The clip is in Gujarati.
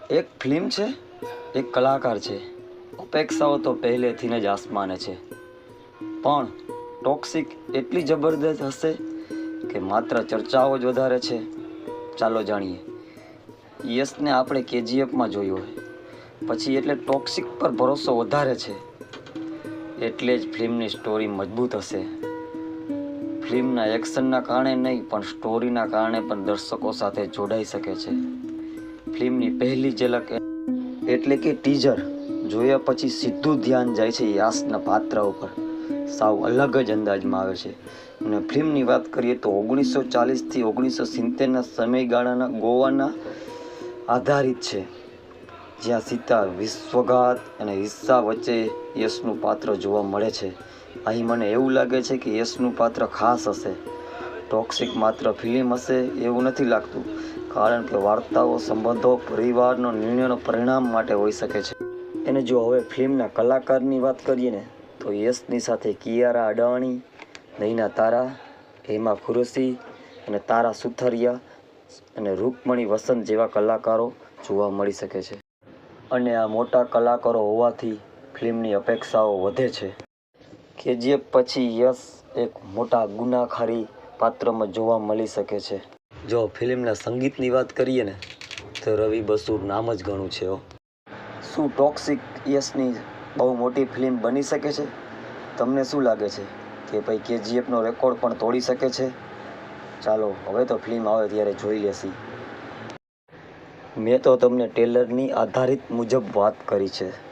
એક ફિલ્મ છે, એક કલાકાર છે. અપેક્ષાઓ તો પહેલેથી જ આસમાને છે, પણ ટોક્સિક એટલી જબરદસ્ત હશે કે માત્ર ચર્ચાઓ જ વધારે છે. ચાલો જાણીએ. યશને આપણે કેજીએફમાં જોયો હોય, પછી એટલે ટોક્સિક પર ભરોસો વધારે છે, એટલે જ ફિલ્મની સ્ટોરી મજબૂત હશે. ફિલ્મના એક્શનના કારણે નહીં, પણ સ્ટોરીના કારણે પણ દર્શકો સાથે જોડાઈ શકે છે. ફિલ્મની પહેલી ઝલક એટલે કે ટીઝર જોયા પછી સીધું ધ્યાન જાય છે યાસના પાત્ર ઉપર. સાવ અલગ જ અંદાજમાં આવે છે. અને ફિલ્મની વાત કરીએ તો 1940થી 1970ના સમયગાળાના ગોવાના આધારિત છે, જ્યાં સીતા, વિશ્વઘાત અને હિસ્સા વચ્ચે યશનું પાત્ર જોવા મળે છે. અહીં મને એવું લાગે છે કે યશનું પાત્ર ખાસ હશે. ટોક્સિક માત્ર ફિલ્મ હશે એવું નથી લાગતું, કારણ કે વાર્તાઓ સંબંધો, પરિવારનો નિર્ણયનો પરિણામ માટે હોઈ શકે છે. અને જો હવે ફિલ્મના કલાકારની વાત કરીએ ને, તો યશની સાથે કિયારા અડવાણી, નૈના તારા, હેમા કુરેશી અને તારા સુથારિયા અને રૂકમણી વસંત જેવા કલાકારો જોવા મળી શકે છે. અને આ મોટા કલાકારો હોવાથી ફિલ્મની અપેક્ષાઓ વધે છે. કેજીએફ પછી યશ એક મોટા ગુનાખારી પાત્રમાં જોવા મળી શકે છે. જો ફિલ્મના સંગીતની વાત કરીએ ને, તો રવિ બસુર નામ જ ઘણું છે. શું ટોક્સિક યશની બહુ મોટી ફિલ્મ બની શકે છે? તમને શું લાગે છે કે ભાઈ કેજીએફનો રેકોર્ડ પણ તોડી શકે છે? ચાલો હવે તો ફિલ્મ આવે ત્યારે જોઈ લેશી. મેં તો તમને ટ્રેલરની આધારિત મુજબ વાત કરી છે.